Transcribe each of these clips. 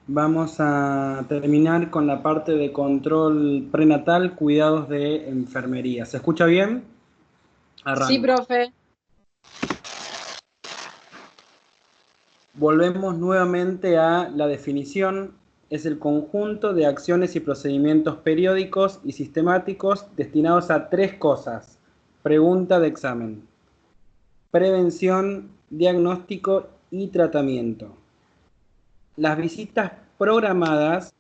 Vamos a terminar con la parte de control prenatal, cuidados de enfermería. ¿Se escucha bien? Sí, Arranco. profe. Volvemos nuevamente a la definición. Es el conjunto de acciones y procedimientos periódicos y sistemáticos destinados a tres cosas. Pregunta de examen: prevención, diagnóstico y tratamiento. Las visitas programadas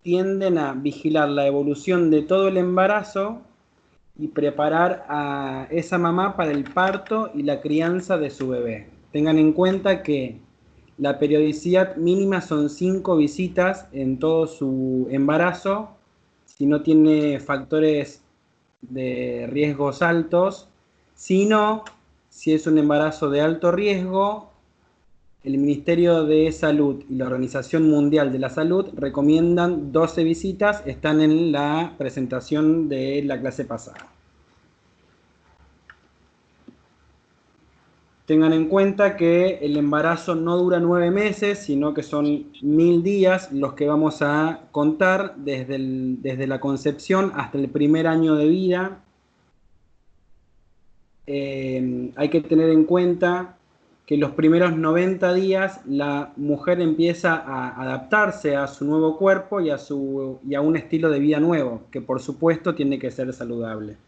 tienden a vigilar la evolución de todo el embarazo y preparar a esa mamá para el parto y la crianza de su bebé. Tengan en cuenta que la periodicidad mínima son 5 visitas en todo su embarazo. Si no tiene factores de riesgos altos, sino si es un embarazo de alto riesgo, el Ministerio de Salud y la Organización Mundial de la Salud recomiendan 12 visitas, están en la presentación de la clase pasada. Tengan en cuenta que el embarazo no dura 9 meses, sino que son 1000 días los que vamos a contar desde la concepción hasta el primer año de vida. Hay que tener en cuenta que los primeros 90 días la mujer empieza a adaptarse a su nuevo cuerpo y a un estilo de vida nuevo, que por supuesto tiene que ser saludable.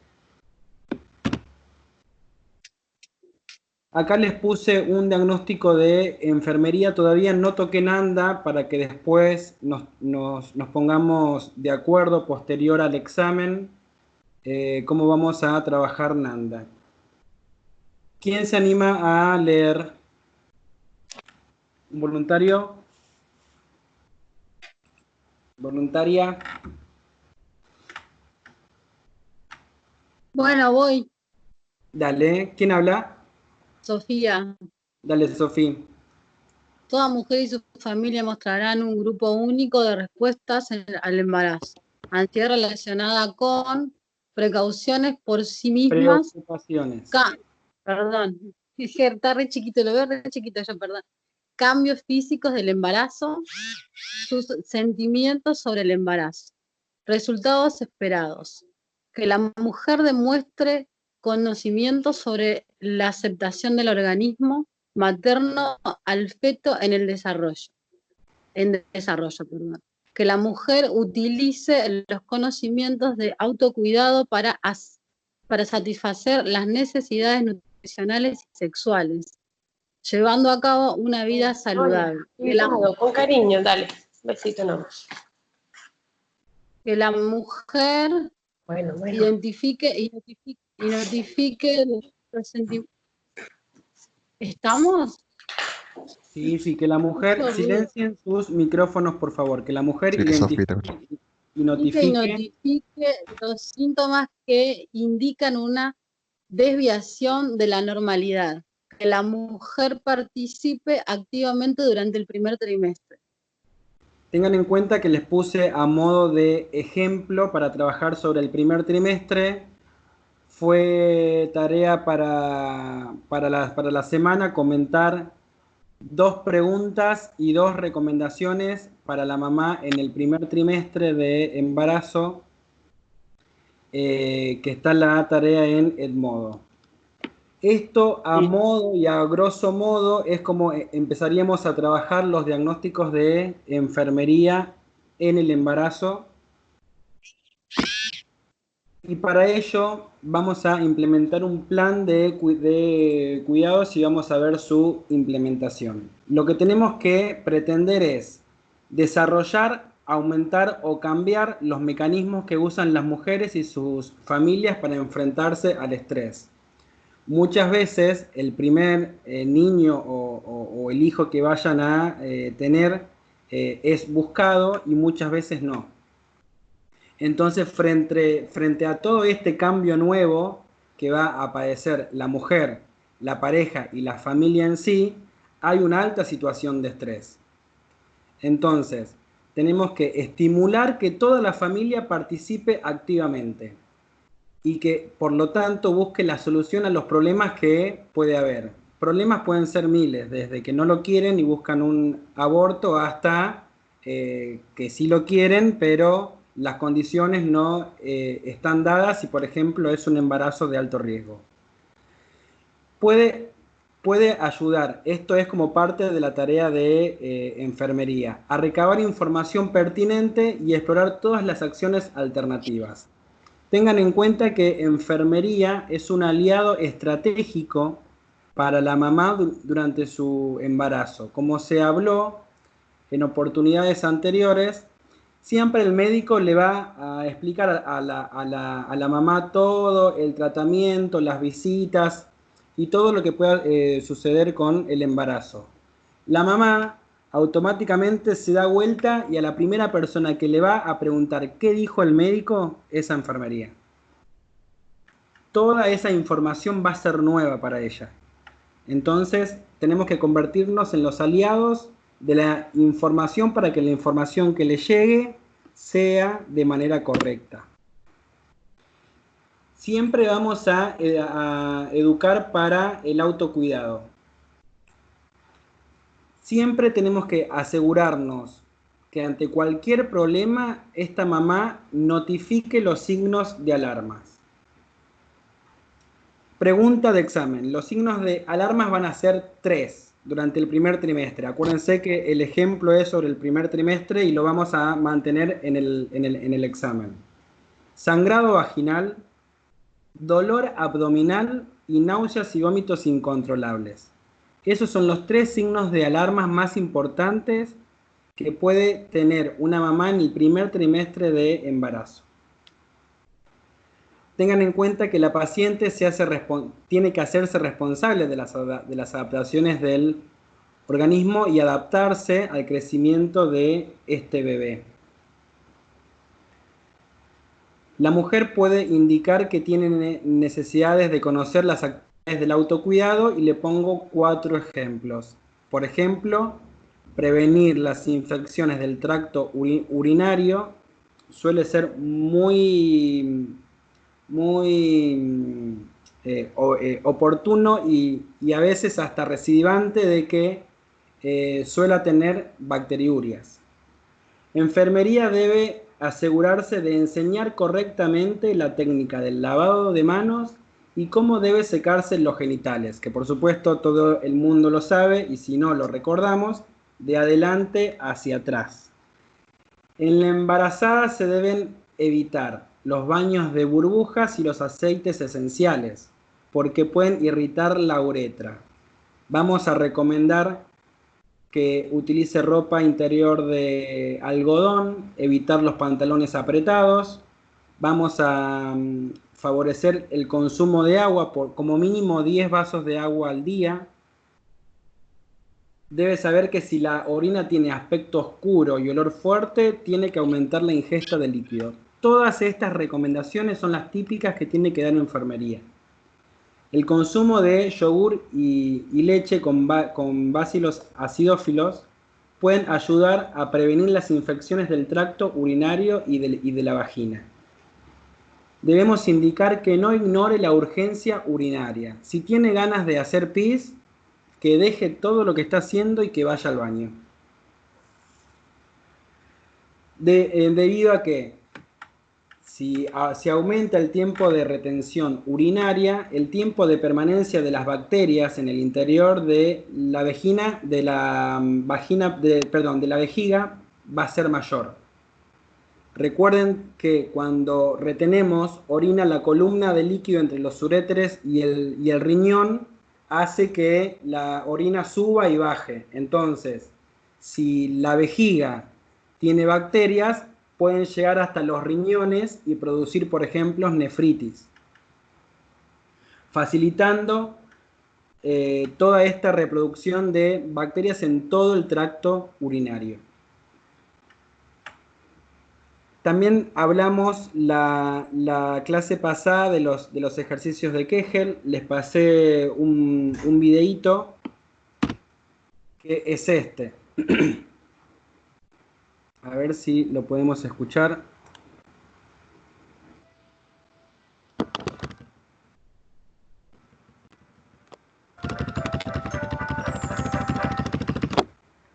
Acá les puse un diagnóstico de enfermería, todavía no toqué Nanda para que después nos pongamos de acuerdo posterior al examen, cómo vamos a trabajar Nanda. ¿Quién se anima a leer? ¿Un voluntario? ¿Voluntaria? Bueno, voy, Dale. ¿Quién habla? Sofía. Dale, Sofía. Toda mujer y su familia mostrarán un grupo único de respuestas al embarazo. Ansiedad relacionada con precauciones por sí mismas. Preocupaciones. Perdón, dije, está re chiquito, lo veo re chiquito yo, perdón. Cambios físicos del embarazo, sus sentimientos sobre el embarazo. Resultados esperados. Que la mujer demuestre conocimiento sobre la aceptación del organismo materno al feto en el desarrollo. Perdón. Que la mujer utilice los conocimientos de autocuidado para satisfacer las necesidades nutricionales y sexuales, llevando a cabo una vida saludable. Cuidado, con cariño, dale. Besito nomás. Que la mujer identifique los sentimientos. ¿Estamos? Sí, que la mujer, silencien sus micrófonos, por favor, que la mujer identifique y notifique los síntomas que indican una desviación de la normalidad. Que la mujer participe activamente durante el primer trimestre. Tengan en cuenta que les puse a modo de ejemplo para trabajar sobre el primer trimestre. Fue tarea para la semana comentar 2 preguntas y 2 recomendaciones para la mamá en el primer trimestre de embarazo, que está la tarea en Edmodo. Esto a modo y a grosso modo es como empezaríamos a trabajar los diagnósticos de enfermería en el embarazo. Y para ello vamos a implementar un plan de cuidados y vamos a ver su implementación. Lo que tenemos que pretender es desarrollar, aumentar o cambiar los mecanismos que usan las mujeres y sus familias para enfrentarse al estrés. Muchas veces el primer niño o el hijo que vayan a tener es buscado y muchas veces no. Entonces, frente a todo este cambio nuevo que va a padecer la mujer, la pareja y la familia en sí, hay una alta situación de estrés. Entonces, tenemos que estimular que toda la familia participe activamente y que, por lo tanto, busque la solución a los problemas que puede haber. Problemas pueden ser miles, desde que no lo quieren y buscan un aborto hasta que sí lo quieren, pero las condiciones no están dadas y, por ejemplo, es un embarazo de alto riesgo. Puede ayudar, esto es como parte de la tarea de enfermería, a recabar información pertinente y explorar todas las acciones alternativas. Tengan en cuenta que enfermería es un aliado estratégico para la mamá durante su embarazo. Como se habló en oportunidades anteriores, siempre el médico le va a explicar a la mamá todo el tratamiento, las visitas y todo lo que pueda suceder con el embarazo. La mamá automáticamente se da vuelta y a la primera persona que le va a preguntar qué dijo el médico es a enfermería. Toda esa información va a ser nueva para ella. Entonces, tenemos que convertirnos en los aliados de la información para que la información que le llegue sea de manera correcta. Siempre vamos a educar para el autocuidado. Siempre tenemos que asegurarnos que ante cualquier problema, esta mamá notifique los signos de alarmas. Pregunta de examen. Los signos de alarmas van a ser 3 durante el primer trimestre. Acuérdense que el ejemplo es sobre el primer trimestre y lo vamos a mantener en el examen. Sangrado vaginal, dolor abdominal y náuseas y vómitos incontrolables. Esos son los 3 signos de alarmas más importantes que puede tener una mamá en el primer trimestre de embarazo. Tengan en cuenta que la paciente tiene que hacerse responsable de las adaptaciones del organismo y adaptarse al crecimiento de este bebé. La mujer puede indicar que tiene necesidades de conocer las actividades del autocuidado y le pongo 4 ejemplos. Por ejemplo, prevenir las infecciones del tracto urinario suele ser muy oportuno y a veces hasta recidivante de que suela tener bacteriurias. Enfermería debe asegurarse de enseñar correctamente la técnica del lavado de manos y cómo debe secarse los genitales, que por supuesto todo el mundo lo sabe y si no lo recordamos, de adelante hacia atrás. En la embarazada se deben evitar los baños de burbujas y los aceites esenciales, porque pueden irritar la uretra. Vamos a recomendar que utilice ropa interior de algodón, evitar los pantalones apretados. Vamos a favorecer el consumo de agua por como mínimo 10 vasos de agua al día. Debe saber que si la orina tiene aspecto oscuro y olor fuerte, tiene que aumentar la ingesta de líquido. Todas estas recomendaciones son las típicas que tiene que dar enfermería. El consumo de yogur y leche con bacilos acidófilos pueden ayudar a prevenir las infecciones del tracto urinario y de la vagina. Debemos indicar que no ignore la urgencia urinaria. Si tiene ganas de hacer pis, que deje todo lo que está haciendo y que vaya al baño. Debido a que si aumenta el tiempo de retención urinaria, el tiempo de permanencia de las bacterias en el interior de la vejiga va a ser mayor. Recuerden que cuando retenemos orina, la columna de líquido entre los uréteres y el riñón hace que la orina suba y baje. Entonces, si la vejiga tiene bacterias, pueden llegar hasta los riñones y producir, por ejemplo, nefritis, facilitando toda esta reproducción de bacterias en todo el tracto urinario. También hablamos la clase pasada de los ejercicios de Kegel. Les pasé un videíto que es este. A ver si lo podemos escuchar.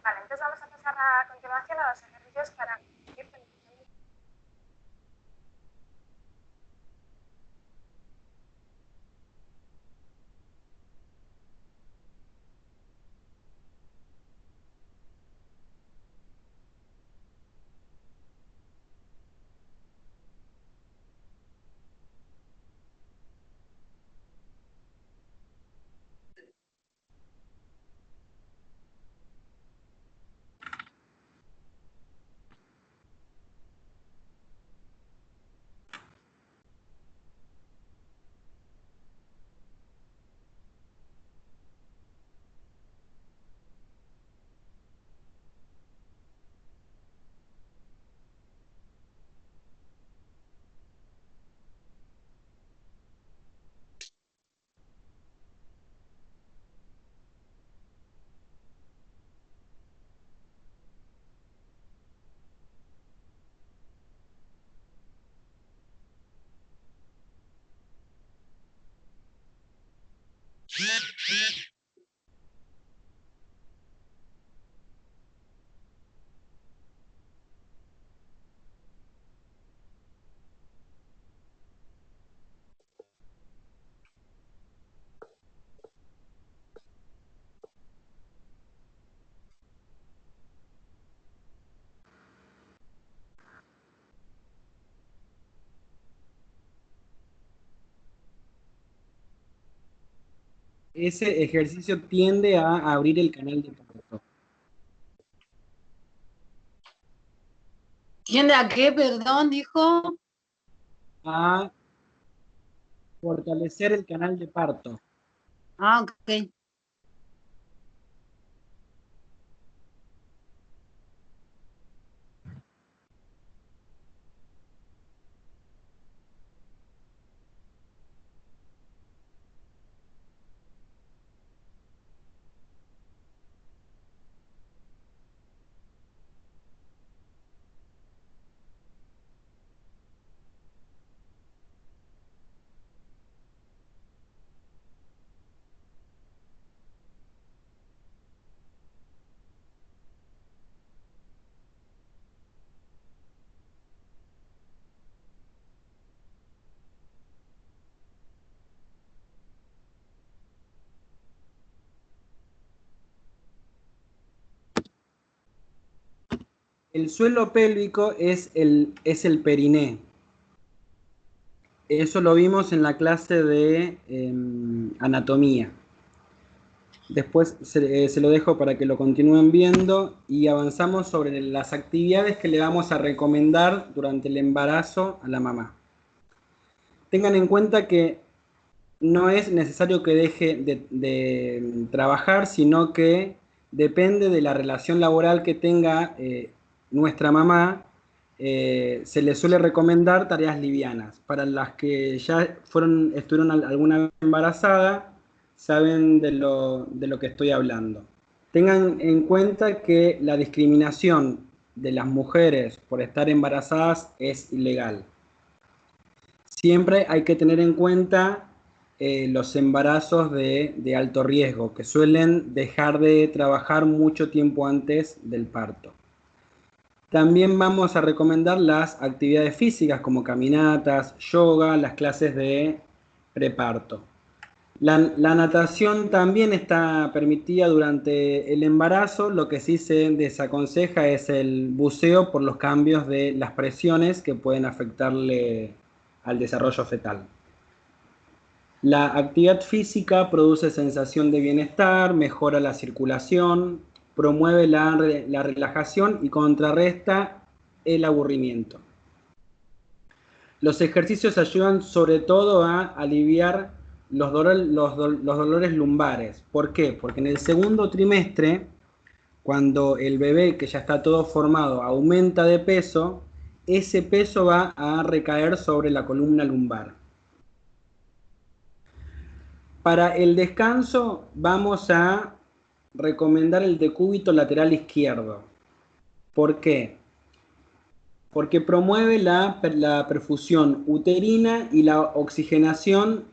Vale, entonces vamos a pasar a continuación a los ejercicios Ese ejercicio tiende a abrir el canal de parto. ¿Tiende a qué, perdón, dijo? A fortalecer el canal de parto. Ah, ok. El suelo pélvico es el periné. Eso lo vimos en la clase de anatomía. Después se lo dejo para que lo continúen viendo y avanzamos sobre las actividades que le vamos a recomendar durante el embarazo a la mamá. Tengan en cuenta que no es necesario que deje de trabajar, sino que depende de la relación laboral que tenga nuestra mamá. Se le suele recomendar tareas livianas. Para las que ya estuvieron alguna vez embarazada, saben de lo que estoy hablando. Tengan en cuenta que la discriminación de las mujeres por estar embarazadas es ilegal. Siempre hay que tener en cuenta los embarazos de alto riesgo, que suelen dejar de trabajar mucho tiempo antes del parto. También vamos a recomendar las actividades físicas como caminatas, yoga, las clases de preparto. La natación también está permitida durante el embarazo, lo que sí se desaconseja es el buceo por los cambios de las presiones que pueden afectarle al desarrollo fetal. La actividad física produce sensación de bienestar, mejora la circulación, promueve la relajación y contrarresta el aburrimiento. Los ejercicios ayudan sobre todo a aliviar los dolores lumbares. ¿Por qué? Porque en el segundo trimestre, cuando el bebé que ya está todo formado aumenta de peso, ese peso va a recaer sobre la columna lumbar. Para el descanso vamos a recomendar el decúbito lateral izquierdo. ¿Por qué? Porque promueve la perfusión uterina y la oxigenación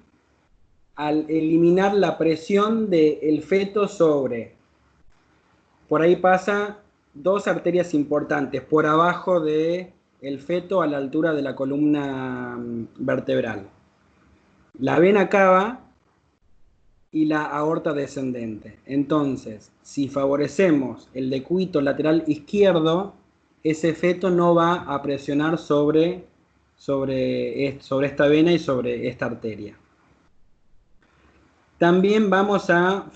al eliminar la presión del feto sobre. Por ahí pasa dos arterias importantes, por abajo del feto a la altura de la columna vertebral. La vena cava y la aorta descendente. Entonces, si favorecemos el decúbito lateral izquierdo, ese feto no va a presionar sobre esta vena y sobre esta arteria. También vamos a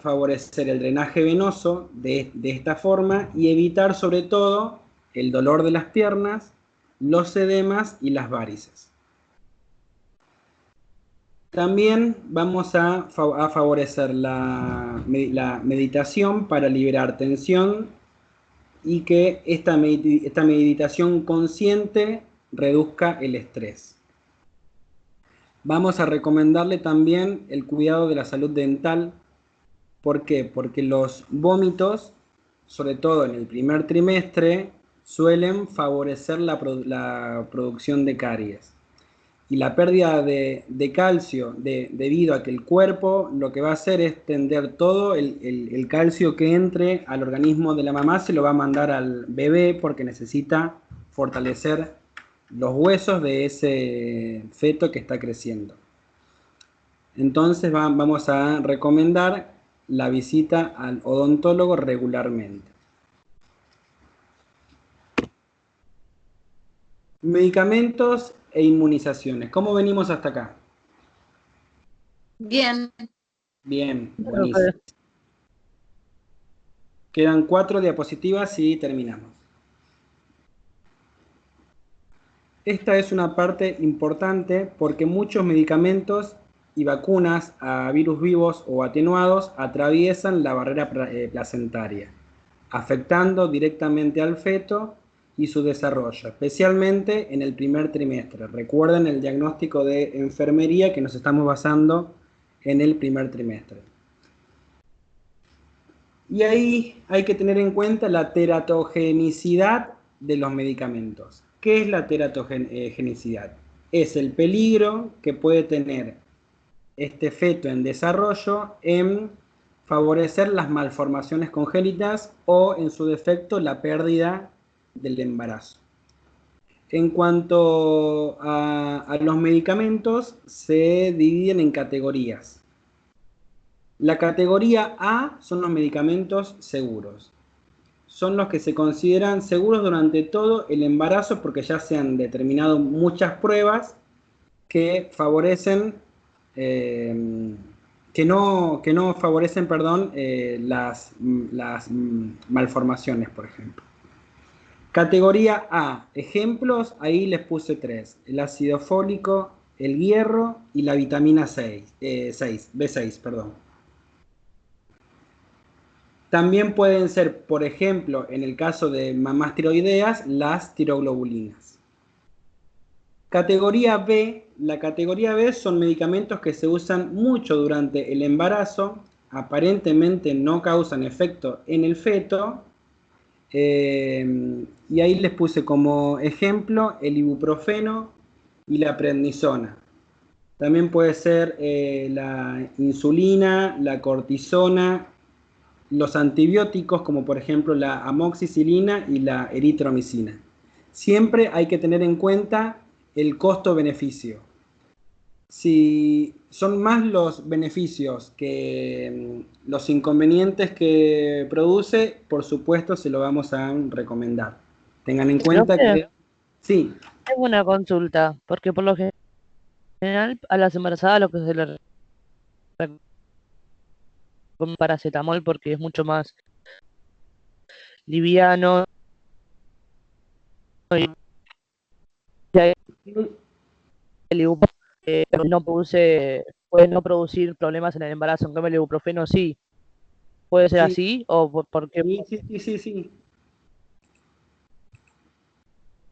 favorecer el drenaje venoso de esta forma y evitar sobre todo el dolor de las piernas, los edemas y las varices. También vamos a favorecer la meditación para liberar tensión y que esta meditación consciente reduzca el estrés. Vamos a recomendarle también el cuidado de la salud dental. ¿Por qué? Porque los vómitos, sobre todo en el primer trimestre, suelen favorecer la producción de caries. Y la pérdida de calcio debido a que el cuerpo lo que va a hacer es tender todo el calcio que entre al organismo de la mamá, se lo va a mandar al bebé porque necesita fortalecer los huesos de ese feto que está creciendo. Entonces vamos a recomendar la visita al odontólogo regularmente. Medicamentos e inmunizaciones. ¿Cómo venimos hasta acá? Bien. Bien, buenísimo. Quedan 4 diapositivas y terminamos. Esta es una parte importante porque muchos medicamentos y vacunas a virus vivos o atenuados atraviesan la barrera placentaria, afectando directamente al feto y su desarrollo, especialmente en el primer trimestre. Recuerden el diagnóstico de enfermería que nos estamos basando en el primer trimestre. Y ahí hay que tener en cuenta la teratogenicidad de los medicamentos. ¿Qué es la teratogenicidad? Es el peligro que puede tener este feto en desarrollo en favorecer las malformaciones congénitas o, en su defecto, la pérdida del embarazo. En cuanto a los medicamentos, se dividen en categorías. La categoría A son los medicamentos seguros. Son los que se consideran seguros durante todo el embarazo porque ya se han determinado muchas pruebas que favorecen, que no favorecen, perdón, las malformaciones, por ejemplo. Categoría A, ejemplos, ahí les puse 3. El ácido fólico, el hierro y la vitamina B6, perdón. También pueden ser, por ejemplo, en el caso de mamás tiroideas, las tiroglobulinas. Categoría B, la categoría B son medicamentos que se usan mucho durante el embarazo, aparentemente no causan efecto en el feto, y ahí les puse como ejemplo el ibuprofeno y la prednisona. También puede ser la insulina, la cortisona, los antibióticos como por ejemplo la amoxicilina y la eritromicina. Siempre hay que tener en cuenta el costo-beneficio. Si son más los beneficios que los inconvenientes que produce, por supuesto se lo vamos a recomendar. Tengan en cuenta que... Sí. Tengo una consulta, porque por lo general a las embarazadas lo que se le con paracetamol porque es mucho más liviano y el ibuprofeno puede no producir problemas en el embarazo, en cambio el ibuprofeno sí. ¿Puede ser así? ¿O por qué? Sí.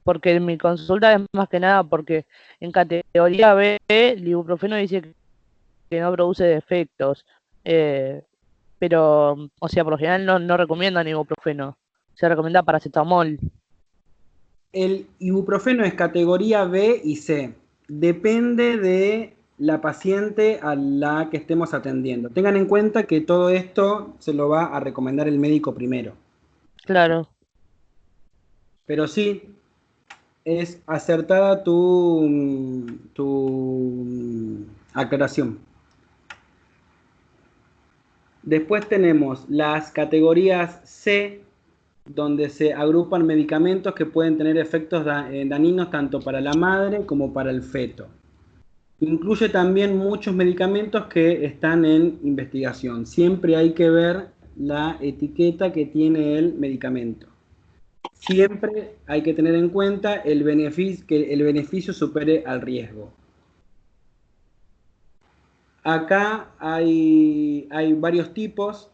Porque mi consulta es más que nada porque en categoría B el ibuprofeno dice que no produce defectos. Pero, o sea, por lo general no recomiendan ibuprofeno. Se recomienda paracetamol. El ibuprofeno es categoría B y C. Depende de la paciente a la que estemos atendiendo. Tengan en cuenta que todo esto se lo va a recomendar el médico primero. Claro. Pero sí, es acertada tu aclaración. Después tenemos las categorías C, donde se agrupan medicamentos que pueden tener efectos dañinos tanto para la madre como para el feto. Incluye también muchos medicamentos que están en investigación. Siempre hay que ver la etiqueta que tiene el medicamento. Siempre hay que tener en cuenta que el beneficio supere al riesgo. Acá hay varios tipos.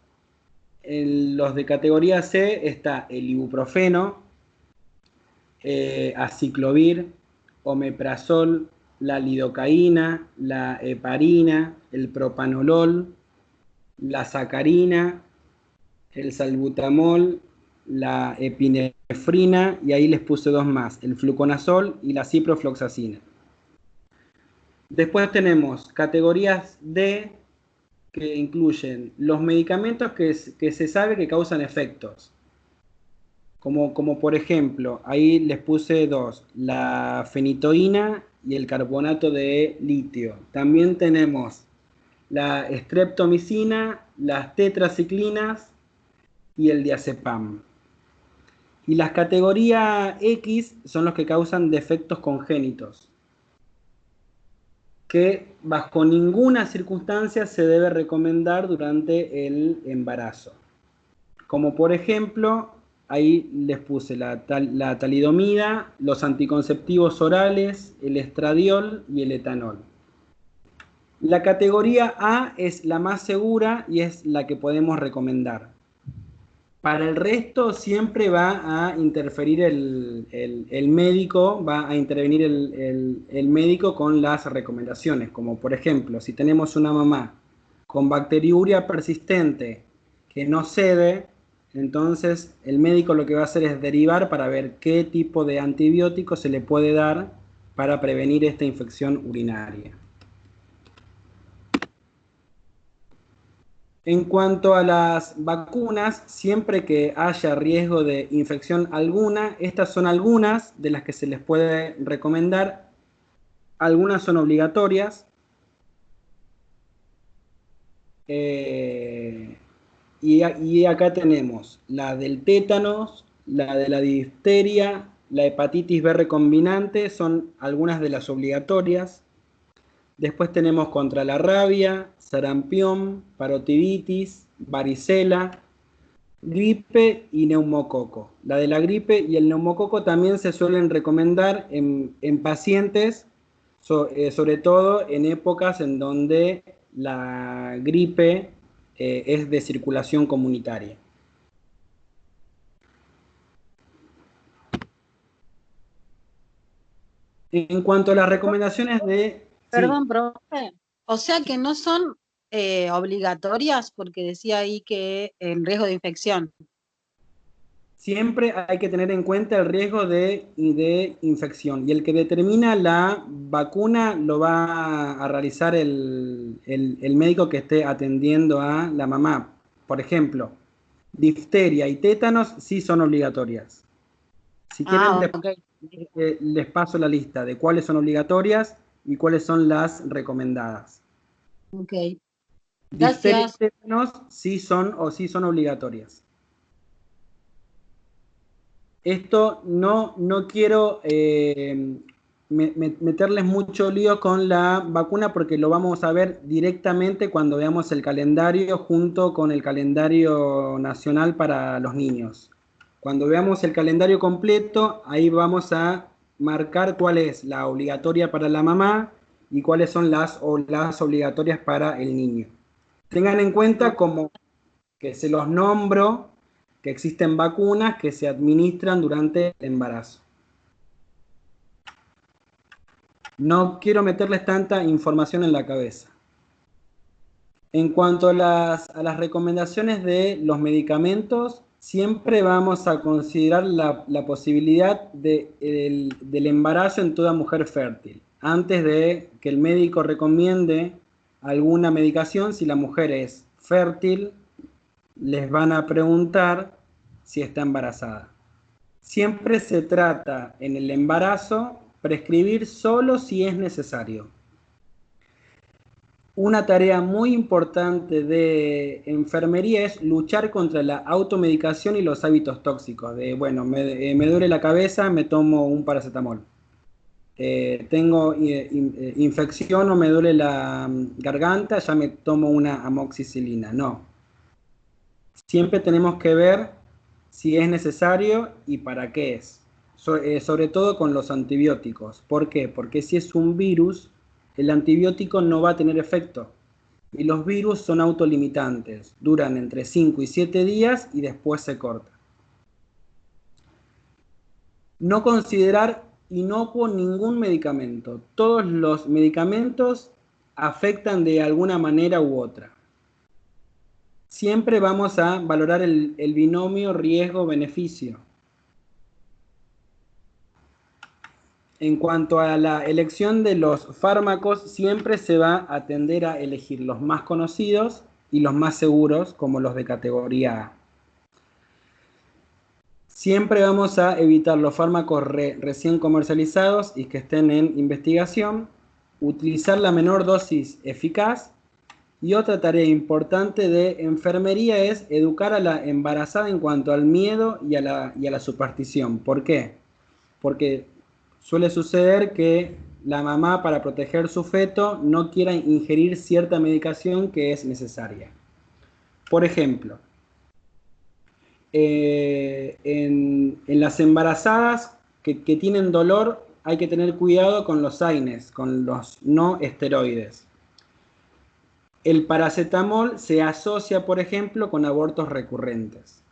En los de categoría C está el ibuprofeno, aciclovir, omeprazol, la lidocaína, la heparina, el propanolol, la sacarina, el salbutamol, la epinefrina, y ahí les puse 2 más, el fluconazol y la ciprofloxacina. Después tenemos categorías D, que incluyen los medicamentos que se sabe que causan efectos. Como por ejemplo, ahí les puse dos, la fenitoína y el carbonato de litio. También tenemos la streptomicina, las tetraciclinas y el diazepam. Y las categorías X son los que causan defectos congénitos, que bajo ninguna circunstancia se debe recomendar durante el embarazo. Como por ejemplo, ahí les puse la talidomida, los anticonceptivos orales, el estradiol y el etanol. La categoría A es la más segura y es la que podemos recomendar. Para el resto siempre va a interferir el médico, va a intervenir el médico con las recomendaciones, como por ejemplo, si tenemos una mamá con bacteriuria persistente que no cede, entonces el médico lo que va a hacer es derivar para ver qué tipo de antibiótico se le puede dar para prevenir esta infección urinaria. En cuanto a las vacunas, siempre que haya riesgo de infección alguna, estas son algunas de las que se les puede recomendar. Algunas son obligatorias. Y acá tenemos la del tétanos, la de la difteria, la hepatitis B recombinante, son algunas de las obligatorias. Después tenemos contra la rabia, sarampión, parotiditis, varicela, gripe y neumococo. La de la gripe y el neumococo también se suelen recomendar en pacientes, sobre todo en épocas en donde la gripe es de circulación comunitaria. En cuanto a las recomendaciones de... Perdón, profe. O sea que no son obligatorias porque decía ahí que en riesgo de infección. Siempre hay que tener en cuenta el riesgo de infección, y el que determina la vacuna lo va a realizar el médico que esté atendiendo a la mamá. Por ejemplo, difteria y tétanos sí son obligatorias. Si quieren, Ok. les paso la lista de cuáles son obligatorias y cuáles son las recomendadas. Ok. Difteria Gracias. y tétanos sí son obligatorias. Esto no quiero meterles mucho lío con la vacuna porque lo vamos a ver directamente cuando veamos el calendario junto con el calendario nacional para los niños. Cuando veamos el calendario completo, ahí vamos a marcar cuál es la obligatoria para la mamá y cuáles son las obligatorias para el niño. Tengan en cuenta como que se los nombro, que existen vacunas que se administran durante el embarazo. No quiero meterles tanta información en la cabeza. En cuanto a las recomendaciones de los medicamentos, siempre vamos a considerar la posibilidad del embarazo en toda mujer fértil. Antes de que el médico recomiende alguna medicación, si la mujer es fértil, les van a preguntar si está embarazada. Siempre se trata en el embarazo prescribir solo si es necesario. Una tarea muy importante de enfermería es luchar contra la automedicación y los hábitos tóxicos. Bueno, me duele la cabeza, me tomo un paracetamol. Tengo infección o me duele la garganta, ya me tomo una amoxicilina. No. Siempre tenemos que ver si es necesario y para qué es. Sobre todo con los antibióticos. ¿Por qué? Porque si es un virus, el antibiótico no va a tener efecto. Y los virus son autolimitantes. Duran entre 5 y 7 días y después se cortan. No considerar inocuo ningún medicamento. Todos los medicamentos afectan de alguna manera u otra. Siempre vamos a valorar el binomio riesgo-beneficio. En cuanto a la elección de los fármacos, siempre se va a tender a elegir los más conocidos y los más seguros, como los de categoría A. Siempre vamos a evitar los fármacos recién comercializados y que estén en investigación, utilizar la menor dosis eficaz, y otra tarea importante de enfermería es educar a la embarazada en cuanto al miedo y a la superstición. ¿Por qué? Porque suele suceder que la mamá, para proteger su feto, no quiera ingerir cierta medicación que es necesaria. Por ejemplo, en las embarazadas que tienen dolor, hay que tener cuidado con los AINES, con los no esteroides. El paracetamol se asocia, por ejemplo, con abortos recurrentes.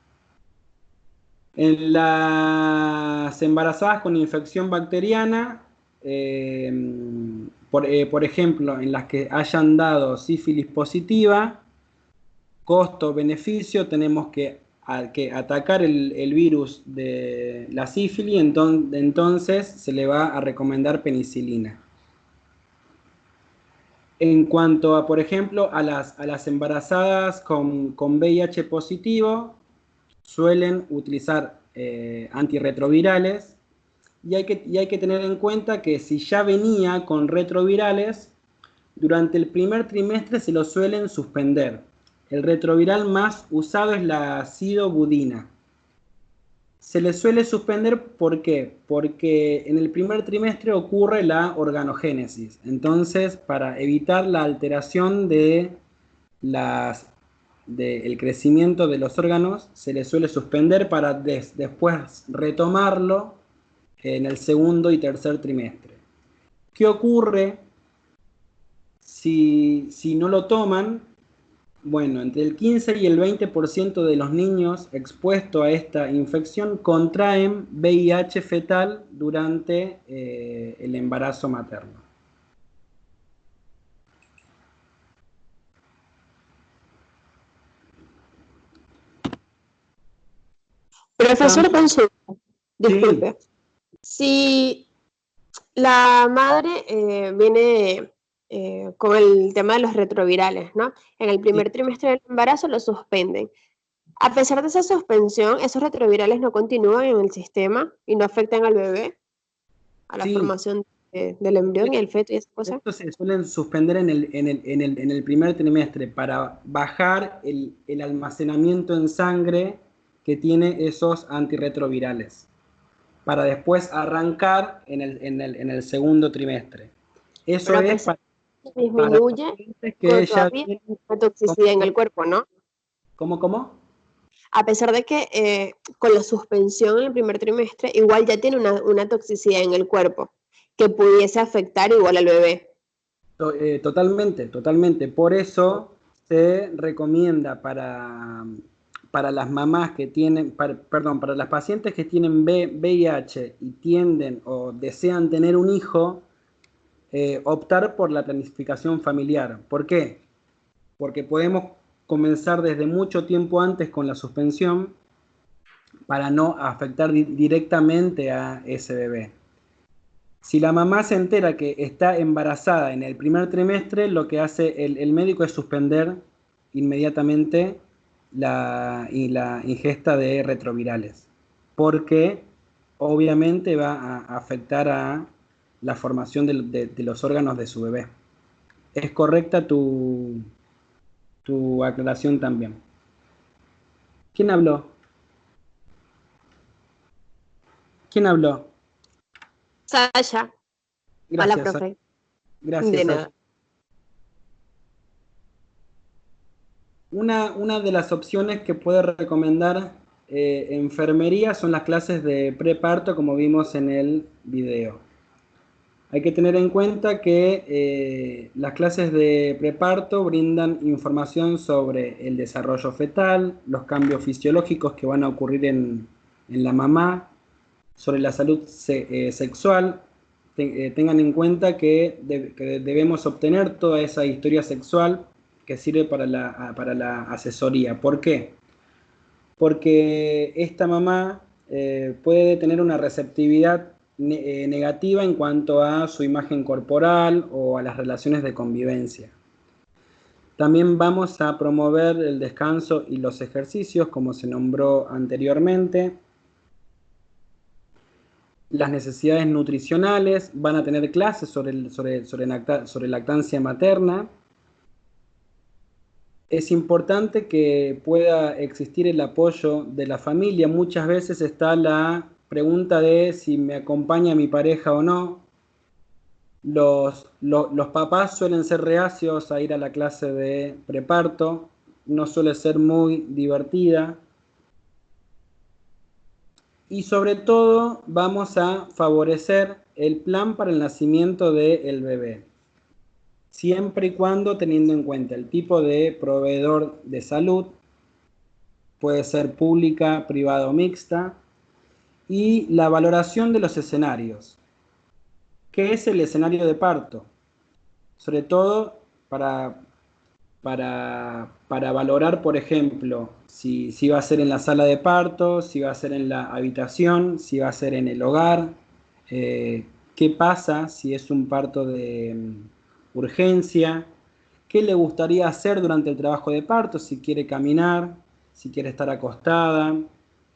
En las embarazadas con infección bacteriana, por ejemplo, en las que hayan dado sífilis positiva, costo-beneficio, tenemos que atacar el virus de la sífilis, entonces se le va a recomendar penicilina. En cuanto a, por ejemplo, a las embarazadas con VIH positivo, suelen utilizar antirretrovirales, y hay que tener en cuenta que si ya venía con retrovirales, durante el primer trimestre se lo suelen suspender. El retroviral más usado es la acidobudina. Se le suele suspender, ¿por qué? Porque en el primer trimestre ocurre la organogénesis. Entonces, para evitar la alteración del crecimiento de los órganos, se le suele suspender para después retomarlo en el segundo y tercer trimestre. ¿Qué ocurre si no lo toman? Bueno, entre el 15 y el 20% de los niños expuestos a esta infección contraen VIH fetal durante el embarazo materno. Profesor, consulta, disculpe. Si la madre viene con el tema de los retrovirales, ¿no? En el primer trimestre del embarazo lo suspenden. A pesar de esa suspensión, esos retrovirales no continúan en el sistema y no afectan al bebé, a la formación del embrión y el feto y esas cosas. Estos se suelen suspender en el primer trimestre para bajar el almacenamiento en sangre que tiene esos antirretrovirales, para después arrancar en el segundo trimestre. Eso pero es para disminuye que ya tienen la toxicidad en el cuerpo, ¿no? ¿Cómo? A pesar de que con la suspensión en el primer trimestre, igual ya tiene una toxicidad en el cuerpo que pudiese afectar igual al bebé. Totalmente. Por eso se recomienda para las mamás que tienen, para las pacientes que tienen VIH y tienden o desean tener un hijo, optar por la planificación familiar. ¿Por qué? Porque podemos comenzar desde mucho tiempo antes con la suspensión para no afectar directamente a ese bebé. Si la mamá se entera que está embarazada en el primer trimestre, lo que hace el médico es suspender inmediatamente la ingesta de retrovirales, porque obviamente va a afectar a la formación de los órganos de su bebé. Es correcta tu aclaración también. ¿Quién habló? Sasha. Gracias. Hola, profe. Gracias. De nada. Una de las opciones que puede recomendar enfermería son las clases de preparto, como vimos en el video. Hay que tener en cuenta que las clases de preparto brindan información sobre el desarrollo fetal, los cambios fisiológicos que van a ocurrir en la mamá, sobre la salud sexual. Tengan en cuenta que debemos obtener toda esa historia sexual que sirve para la asesoría. ¿Por qué? Porque esta mamá puede tener una receptividad negativa en cuanto a su imagen corporal o a las relaciones de convivencia. También vamos a promover el descanso y los ejercicios, como se nombró anteriormente. Las necesidades nutricionales, van a tener clases sobre lactancia materna. Es importante que pueda existir el apoyo de la familia. Muchas veces está la pregunta de si me acompaña mi pareja o no. Los papás suelen ser reacios a ir a la clase de preparto, no suele ser muy divertida. Y sobre todo vamos a favorecer el plan para el nacimiento del bebé, siempre y cuando teniendo en cuenta el tipo de proveedor de salud, puede ser pública, privada o mixta, y la valoración de los escenarios. ¿Qué es el escenario de parto? Sobre todo para valorar, por ejemplo, si va a ser en la sala de parto, si va a ser en la habitación, si va a ser en el hogar, qué pasa si es un parto de urgencia, qué le gustaría hacer durante el trabajo de parto, si quiere caminar, si quiere estar acostada,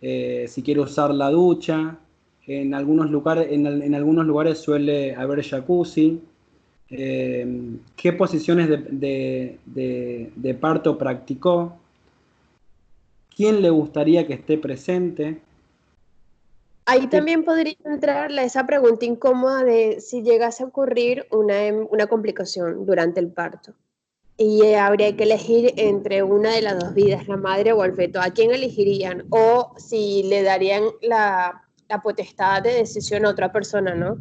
si quiere usar la ducha. En algunos lugares suele haber jacuzzi. ¿Qué posiciones de parto practicó? ¿Quién le gustaría que esté presente? Ahí también podría entrar esa pregunta incómoda de si llegase a ocurrir una complicación durante el parto. Y habría que elegir entre una de las dos vidas, la madre o el feto. ¿A quién elegirían? O si le darían la potestad de decisión a otra persona, ¿no?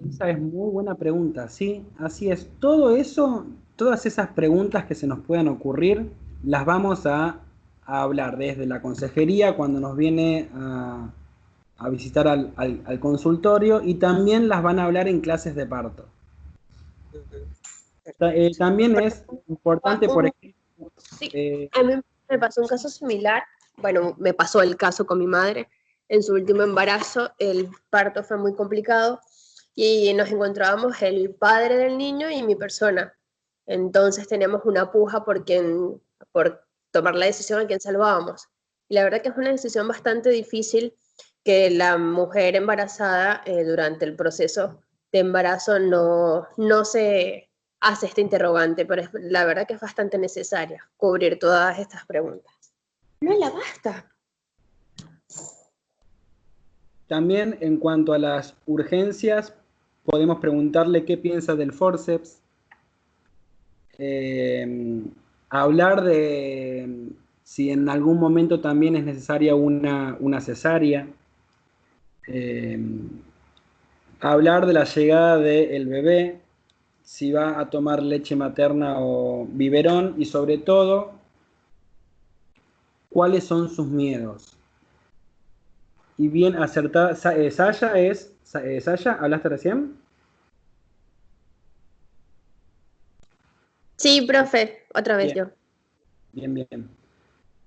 Esa es muy buena pregunta, sí, así es. Todo eso, todas esas preguntas que se nos puedan ocurrir, las vamos a hablar desde la consejería cuando nos viene a visitar al consultorio, y también las van a hablar en clases de parto. También es importante, por ejemplo... Sí, a mí me pasó un caso similar. Bueno, me pasó el caso con mi madre. En su último embarazo, el parto fue muy complicado y nos encontrábamos el padre del niño y mi persona. Entonces teníamos una puja por tomar la decisión a quién salvábamos. Y la verdad que es una decisión bastante difícil, que la mujer embarazada durante el proceso de embarazo no se hace este interrogante, pero la verdad que es bastante necesaria cubrir todas estas preguntas. No la basta. También en cuanto a las urgencias, podemos preguntarle qué piensa del forceps, hablar de si en algún momento también es necesaria una cesárea, hablar de la llegada del bebé, si va a tomar leche materna o biberón, y sobre todo, cuáles son sus miedos. Y bien acertada. Saya, ¿hablaste recién? Sí, profe, otra vez Bien. yo. Bien.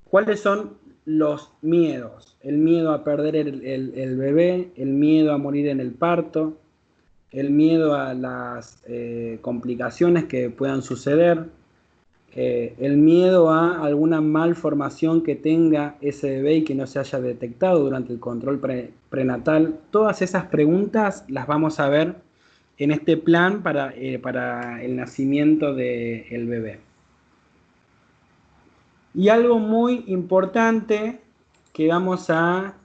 ¿Cuáles son los miedos? El miedo a perder el bebé, el miedo a morir en el parto, el miedo a las complicaciones que puedan suceder, el miedo a alguna malformación que tenga ese bebé y que no se haya detectado durante el control prenatal. Todas esas preguntas las vamos a ver en este plan para el nacimiento del bebé. Y algo muy importante que vamos a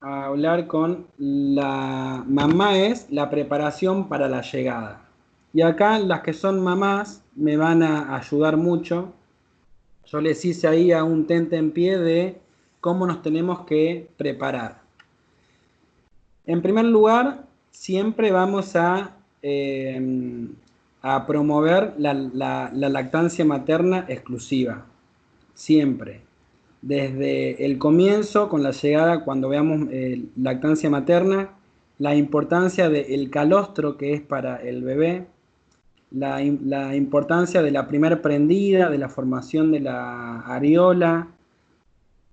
hablar con la mamá es la preparación para la llegada. Y acá las que son mamás me van a ayudar mucho. Yo les hice ahí a un tentempié de cómo nos tenemos que preparar. En primer lugar, siempre vamos a promover la lactancia materna exclusiva. Siempre. Desde el comienzo, con la llegada, cuando veamos lactancia materna, la importancia del calostro que es para el bebé, la importancia de la primer prendida, de la formación de la areola,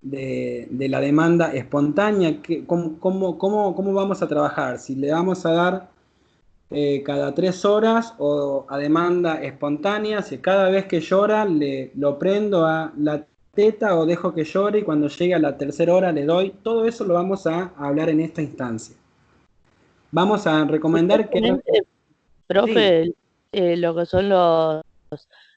de la demanda espontánea, ¿cómo vamos a trabajar? Si le vamos a dar cada 3 horas o a demanda espontánea, si cada vez que llora lo prendo a la teta o dejo que llore y cuando llegue a la 3.ª hora le doy, todo eso lo vamos a hablar en esta instancia. Vamos a recomendar que... Profe, sí. Lo que son los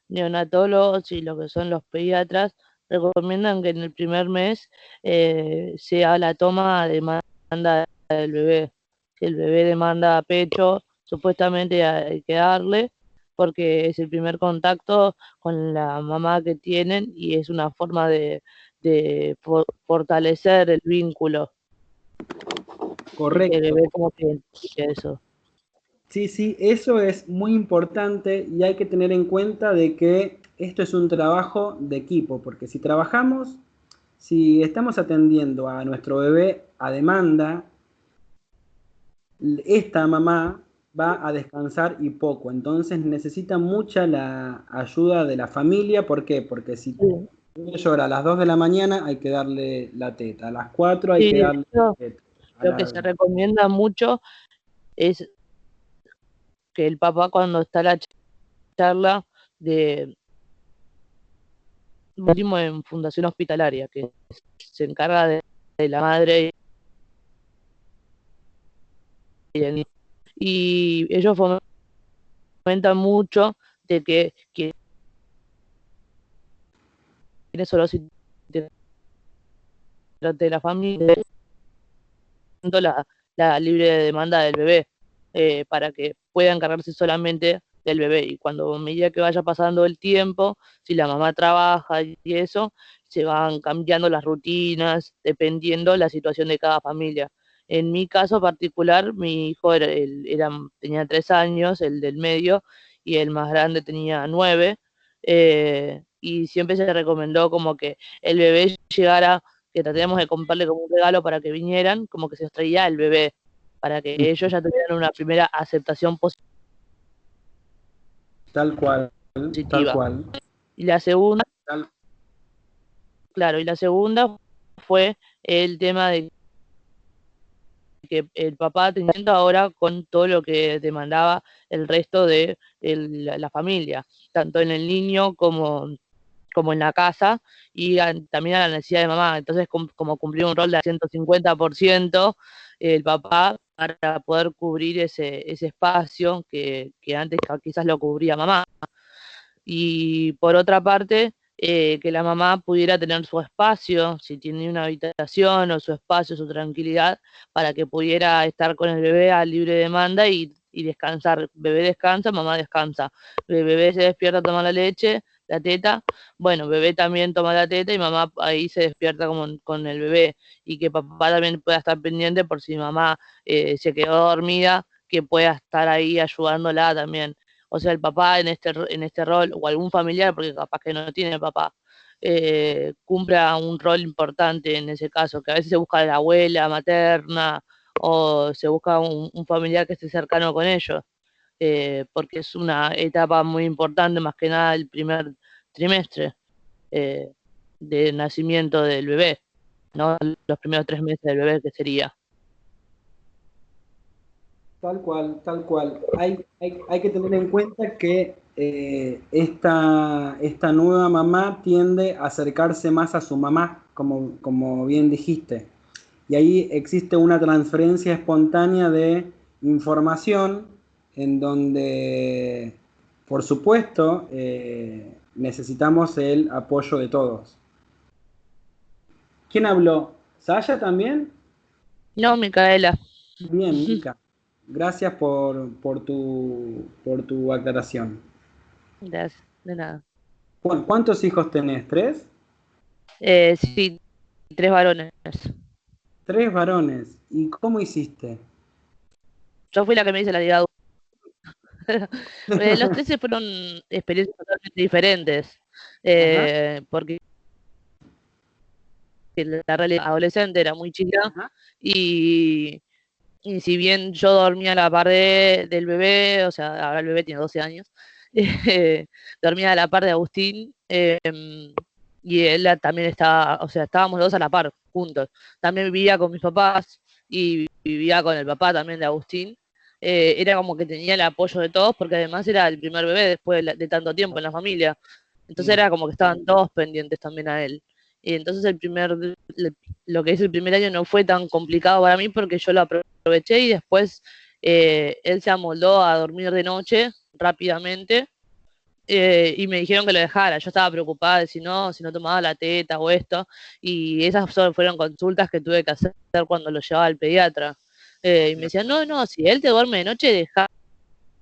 neonatólogos y lo que son los pediatras recomiendan que en el primer mes sea la toma a demanda del bebé. Si el bebé demanda pecho, supuestamente hay que darle, porque es el primer contacto con la mamá que tienen y es una forma de fortalecer el vínculo. Correcto. Que el bebé como que eso. Sí, eso es muy importante y hay que tener en cuenta de que esto es un trabajo de equipo, porque si estamos atendiendo a nuestro bebé a demanda, esta mamá va a descansar y poco, entonces necesita mucha la ayuda de la familia. ¿Por qué? Porque si llora a las 2 de la mañana hay que darle la teta, a las 4 hay que darle la teta. Lo que se recomienda mucho es que el papá, cuando está la charla de último en fundación hospitalaria, que se encarga de la madre y ellos fomentan mucho de que tiene solo si de la familia la libre demanda del bebé, para que pueda encargarse solamente del bebé, y cuando a medida que vaya pasando el tiempo, si la mamá trabaja y eso, se van cambiando las rutinas dependiendo la situación de cada familia. En mi caso particular, mi hijo tenía 3 años, el del medio, y el más grande tenía 9, y siempre se recomendó como que el bebé llegara, que tratemos de comprarle como un regalo para que vinieran, como que se los traía el bebé, para que ellos ya tuvieran una primera aceptación positiva. Tal cual. Y la segunda, claro, y la segunda fue el tema de que el papá teniendo ahora con todo lo que demandaba el resto de la familia, tanto en el niño como en la casa, y también a la necesidad de mamá. Entonces, como cumplir un rol de 150%, el papá, para poder cubrir ese espacio que antes quizás lo cubría mamá. Y por otra parte, que la mamá pudiera tener su espacio, si tiene una habitación, o su espacio, su tranquilidad, para que pudiera estar con el bebé a libre demanda y descansar. Bebé descansa, mamá descansa. Bebé se despierta, toma la leche, la teta. Bueno, bebé también toma la teta y mamá ahí se despierta con el bebé. Y que papá también pueda estar pendiente por si mamá se quedó dormida, que pueda estar ahí ayudándola también. O sea, el papá en este rol, o algún familiar, porque capaz que no tiene papá, cumpla un rol importante en ese caso, que a veces se busca la abuela materna, o se busca un familiar que esté cercano con ellos, porque es una etapa muy importante, más que nada el primer trimestre de nacimiento del bebé, ¿no? Los primeros 3 meses del bebé, que sería. Tal cual. Hay que tener en cuenta que esta nueva mamá tiende a acercarse más a su mamá, como bien dijiste. Y ahí existe una transferencia espontánea de información en donde, por supuesto, necesitamos el apoyo de todos. ¿Quién habló? ¿Saya también? No, Micaela. Bien, Mica. Gracias por tu aclaración. Gracias, de nada. ¿Cuántos hijos tenés? ¿3? Sí, 3 varones. 3 varones. ¿Y cómo hiciste? Yo fui la que me hice la ligadura. Los 13 fueron experiencias totalmente diferentes, porque la realidad adolescente era muy chica, y si bien yo dormía a la par del bebé, o sea, ahora el bebé tiene 12 años, dormía a la par de Agustín, y él también estaba, o sea, estábamos los dos a la par, juntos. También vivía con mis papás y vivía con el papá también de Agustín. Era como que tenía el apoyo de todos, porque además era el primer bebé después de tanto tiempo en la familia. Entonces era como que estaban todos pendientes también a él. Y entonces lo que es el primer año no fue tan complicado para mí porque yo lo aproveché y después él se amoldó a dormir de noche rápidamente y me dijeron que lo dejara. Yo estaba preocupada de si no tomaba la teta o esto, y esas solo fueron consultas que tuve que hacer cuando lo llevaba al pediatra. Y me decían, no, si él te duerme de noche,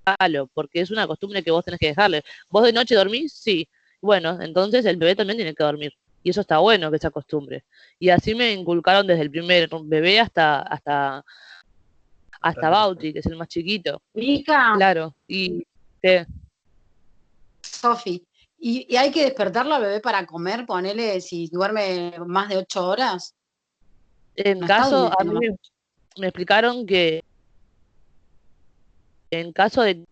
déjalo, porque es una costumbre que vos tenés que dejarle. ¿Vos de noche dormís? Sí. Bueno, entonces el bebé también tiene que dormir. Y eso está bueno que se acostumbre. Y así me inculcaron desde el primer bebé hasta Bauti, que es el más chiquito. Mica, Claro. Y Sofi, ¿y hay que despertarlo al bebé para comer? Ponele si duerme más de 8 horas. en No está caso, a durmiendo mí más. me explicaron que en caso de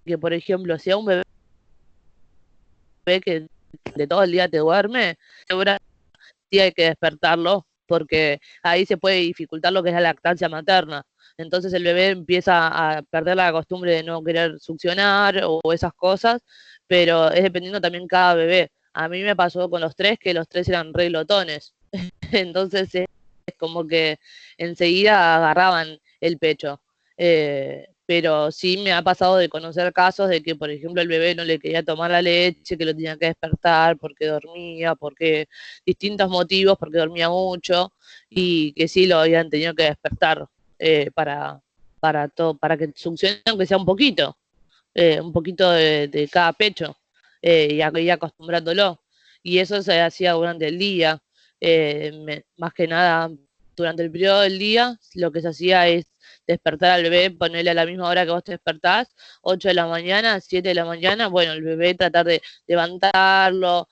que, por ejemplo, sea un bebé que de todo el día te duerme, segura sí hay que despertarlo, porque ahí se puede dificultar lo que es la lactancia materna. Entonces el bebé empieza a perder la costumbre de no querer succionar o esas cosas, pero es dependiendo también cada bebé. A mí me pasó con los tres que los tres eran re glotones. Entonces es como que enseguida agarraban el pecho. Pero sí me ha pasado de conocer casos de que, por ejemplo, el bebé no le quería tomar la leche, que lo tenía que despertar porque dormía, porque distintos motivos, porque dormía mucho, y que sí lo habían tenido que despertar para que succione aunque sea un poquito de cada pecho, y ir acostumbrándolo. Y eso se hacía durante el día. Más que nada, durante el periodo del día, lo que se hacía es despertar al bebé, ponerle a la misma hora que vos te despertás, 8 de la mañana, 7 de la mañana, bueno, el bebé tratar de levantarlo,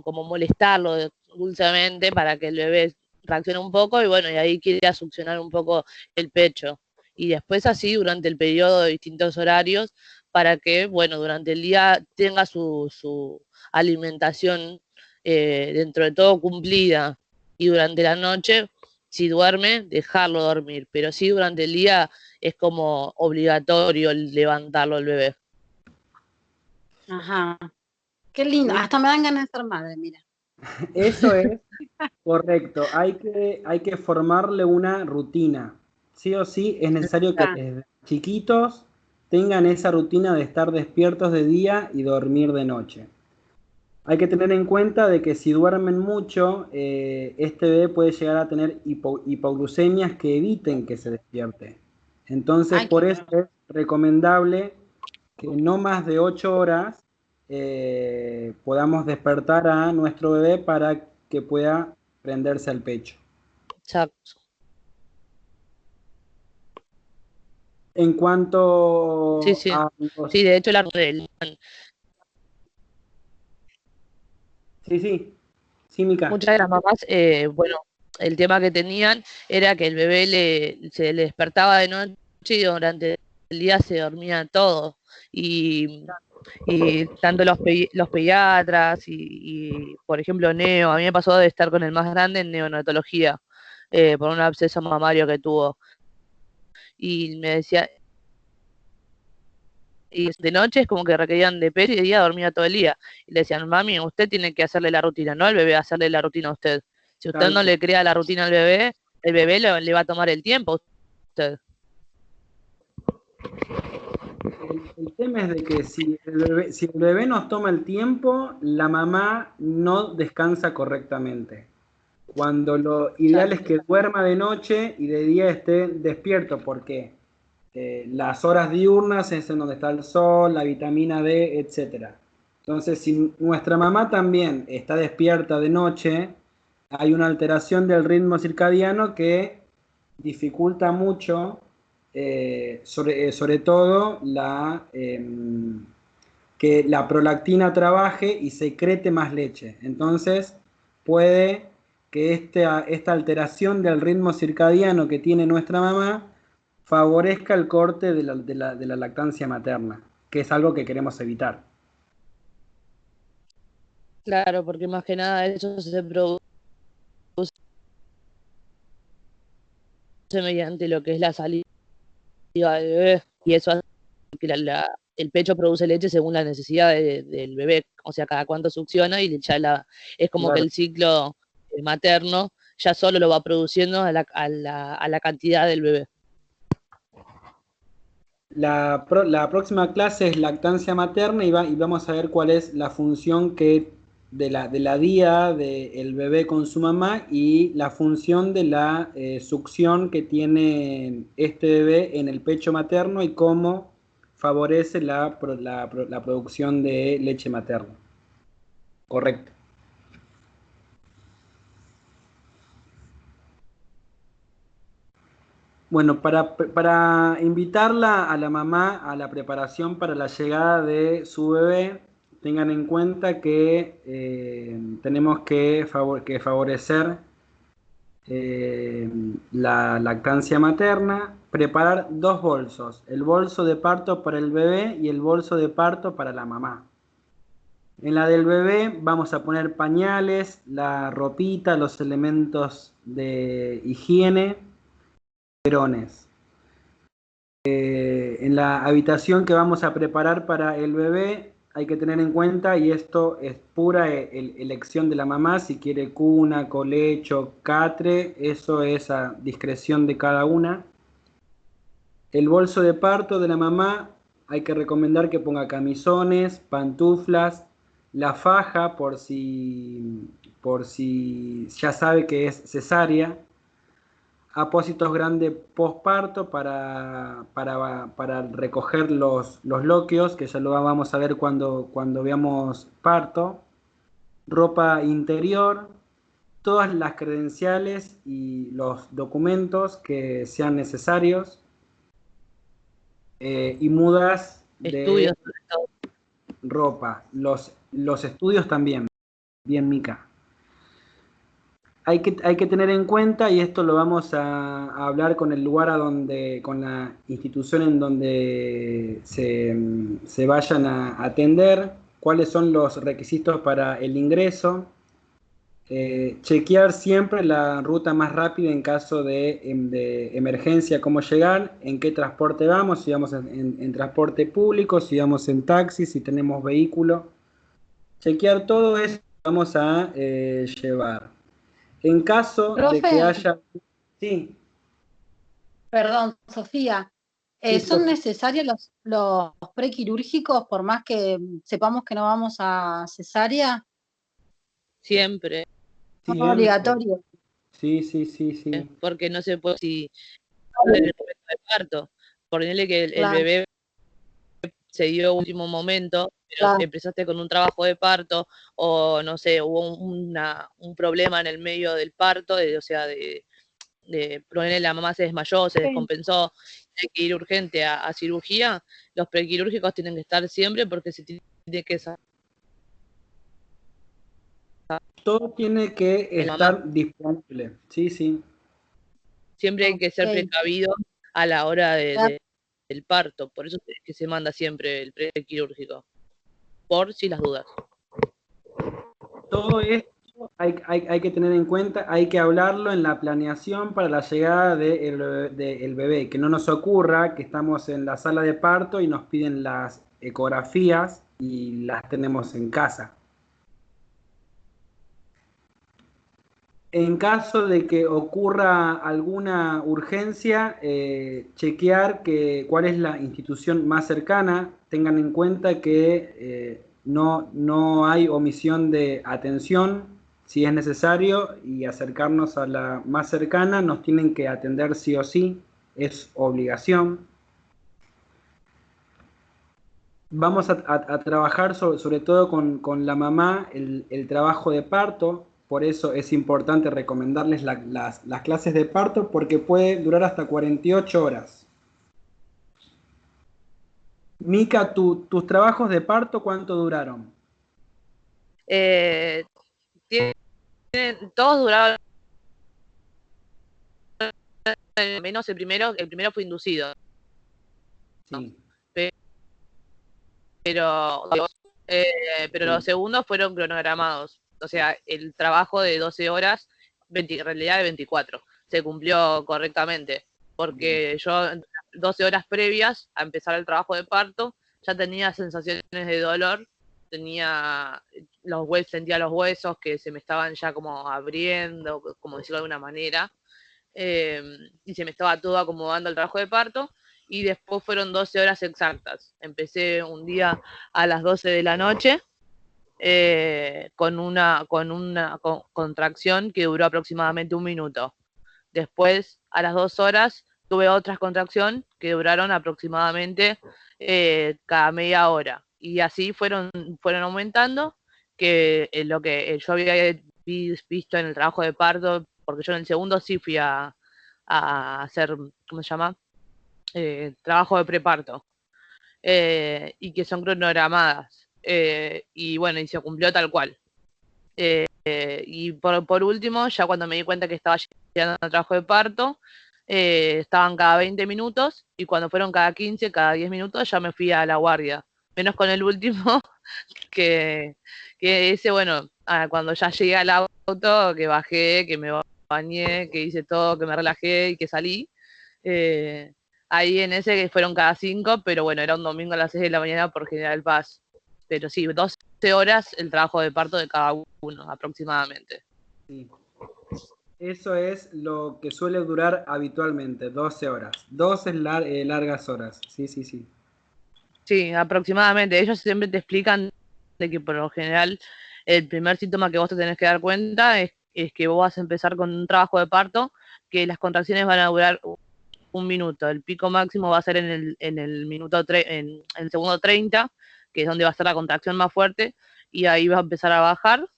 como molestarlo dulcemente para que el bebé reaccione un poco y bueno, y ahí quiere succionar un poco el pecho. Y después así durante el periodo de distintos horarios para que, bueno, durante el día tenga su alimentación dentro de todo cumplida, y durante la noche, si duerme, dejarlo dormir, pero sí durante el día es como obligatorio levantarlo al bebé. Ajá. Qué lindo. Sí, Hasta me dan ganas de ser madre, mira. eso es correcto. Hay que formarle una rutina. Sí o sí es necesario que Ah, desde chiquitos tengan esa rutina de estar despiertos de día y dormir de noche. Hay que tener en cuenta de que si duermen mucho, este bebé puede llegar a tener hipoglucemias que eviten que se despierte. Entonces, ay, por eso es recomendable que no más de 8 horas podamos despertar a nuestro bebé para que pueda prenderse al pecho. Exacto. En Sí, cuanto sí. a Sí, de hecho, Sí, sí, sí, Mica. muchas de las mamás, bueno, el tema que tenían era que el bebé se le despertaba de noche y durante el día se dormía todo. Y tanto los pediatras por ejemplo, Neo, a mí me pasó de estar con el más grande en neonatología por un absceso mamario que tuvo. Y me decía, y de noche es como que requerían de pecho y de día dormía todo el día. Y le decían, mami, usted tiene que hacerle la rutina, no el bebé hacerle la rutina a usted. Si usted Tal no cual. le crea la rutina al bebé, el bebé le va a tomar el tiempo a usted. El tema es de que si el bebé nos toma el tiempo, la mamá no descansa correctamente. Cuando lo ideal es que duerma de noche y de día esté despierto, porque las horas diurnas es en donde está el sol, la vitamina D, etc. Entonces, si nuestra mamá también está despierta de noche, hay una alteración del ritmo circadiano que dificulta mucho, sobre todo que la prolactina trabaje y secrete más leche. Entonces, puede que esta alteración del ritmo circadiano que tiene nuestra mamá favorezca el corte de la lactancia materna, que es algo que queremos evitar. Claro, porque más que nada eso se produce mediante lo que es la saliva del bebé, y eso hace que el pecho produce leche según la necesidad del bebé, o sea, cada cuánto succiona, y ya es como que Claro. el ciclo materno ya solo lo va produciendo a la cantidad del bebé. La próxima clase es lactancia materna y vamos a ver cuál es la función de la día del bebé con su mamá y la función de la succión que tiene este bebé en el pecho materno y cómo favorece la producción de leche materna. Correcto. Bueno, para invitarla a la mamá a la preparación para la llegada de su bebé, tengan en cuenta que tenemos que favorecer la lactancia materna, preparar dos bolsos, el bolso de parto para el bebé y el bolso de parto para la mamá. En la del bebé vamos a poner pañales, la ropita, los elementos de higiene, biberones. En la habitación que vamos a preparar para el bebé hay que tener en cuenta, y esto es pura elección de la mamá, si quiere cuna, colecho, catre, eso es a discreción de cada una. El bolso de parto de la mamá hay que recomendar que ponga camisones, pantuflas, la faja por si ya sabe que es cesárea, apósitos grandes posparto para recoger los loquios, que ya lo vamos a ver cuando veamos parto, ropa interior, todas las credenciales y los documentos que sean necesarios, y mudas de Estudios, sobre todo. ropa. Los estudios también, bien Mica. Hay que tener en cuenta, y esto lo vamos a hablar con el lugar con la institución en donde se vayan a atender, cuáles son los requisitos para el ingreso. Chequear siempre la ruta más rápida en caso de emergencia, cómo llegar, en qué transporte vamos, si vamos en transporte público, si vamos en taxi, si tenemos vehículo. Chequear todo eso vamos a llevar. En caso de que Profe, haya... Sí, perdón, Sofía, sí, ¿son Sofi. necesarios los prequirúrgicos por más que sepamos que no vamos a cesárea? Siempre, Son Siempre. obligatorios. Sí, sí, sí, sí. porque no se puede, si en el momento de parto, ponerle que el Claro, bebé se dio último momento, pero claro. empezaste con un trabajo de parto, o no sé, hubo un problema en el medio del parto, o sea, ponerle la mamá se desmayó, se Sí. descompensó, hay que ir urgente a cirugía, los prequirúrgicos tienen que estar siempre porque se tiene que saber Todo tiene que la mamá. estar disponible. Sí, sí. Siempre hay que ser Ok. precavido a la hora Ya, del parto, por eso es que se manda siempre el prequirúrgico, por si las dudas. Todo esto hay que tener en cuenta, hay que hablarlo en la planeación para la llegada del bebé. Que no nos ocurra que estamos en la sala de parto y nos piden las ecografías y las tenemos en casa. En caso de que ocurra alguna urgencia, chequear cuál es la institución más cercana. Tengan en cuenta que no hay omisión de atención. Si es necesario y acercarnos a la más cercana, nos tienen que atender sí o sí, es obligación. Vamos a trabajar sobre todo con la mamá el trabajo de parto, por eso es importante recomendarles las clases de parto, porque puede durar hasta 48 horas. Mica, tus trabajos de parto, ¿cuánto duraron? Eh, todos duraban menos el primero fue inducido, Sí. pero pero los segundos fueron cronogramados. O sea, el trabajo de 12 horas, en realidad de 24, se cumplió correctamente. Porque yo, 12 horas previas a empezar el trabajo de parto, ya tenía sensaciones de dolor, sentía los huesos que se me estaban ya como abriendo, como decirlo de alguna manera, y se me estaba todo acomodando el trabajo de parto, y después fueron 12 horas exactas. Empecé un día a las 12 de la noche, con una contracción que duró aproximadamente 1 minuto. Después, a las 2 horas, tuve otra contracción que duraron aproximadamente cada media hora. Y así fueron aumentando, que lo que yo había visto en el trabajo de parto, porque yo en el segundo sí fui a hacer, ¿cómo se llama? Trabajo de preparto. Y que son cronogramadas. Y bueno, y se cumplió tal cual. Y por último, ya cuando me di cuenta que estaba llegando al trabajo de parto, estaban cada 20 minutos, y cuando fueron cada 15, cada 10 minutos, ya me fui a la guardia. Menos con el último, que ese, bueno, cuando ya llegué al auto, que bajé, que me bañé, que hice todo, que me relajé y que salí, ahí en ese que fueron cada 5, pero bueno, era un domingo a las 6 de la mañana por General Paz. Pero sí, 12 horas el trabajo de parto de cada uno, aproximadamente. Sí. Eso es lo que suele durar habitualmente, 12 horas. 12 largas horas, sí. Sí, aproximadamente. Ellos siempre te explican de que por lo general el primer síntoma que vos te tenés que dar cuenta es que vos vas a empezar con un trabajo de parto, que las contracciones van a durar 1 minuto. El pico máximo va a ser en el minuto en el segundo 30, que es donde va a estar la contracción más fuerte, y ahí va a empezar a bajar,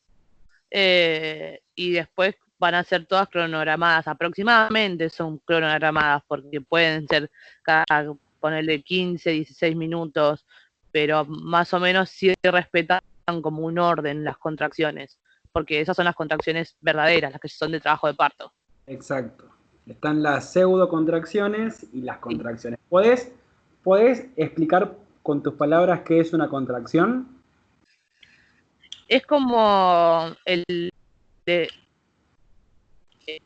y después van a ser todas cronogramadas. Aproximadamente son cronogramadas, porque pueden ser cada, ponerle 15, 16 minutos, pero más o menos sí respetan como un orden las contracciones, porque esas son las contracciones verdaderas, las que son de trabajo de parto. Exacto. Están las pseudocontracciones y las contracciones. ¿Podés explicar con tus palabras qué es una contracción? Es como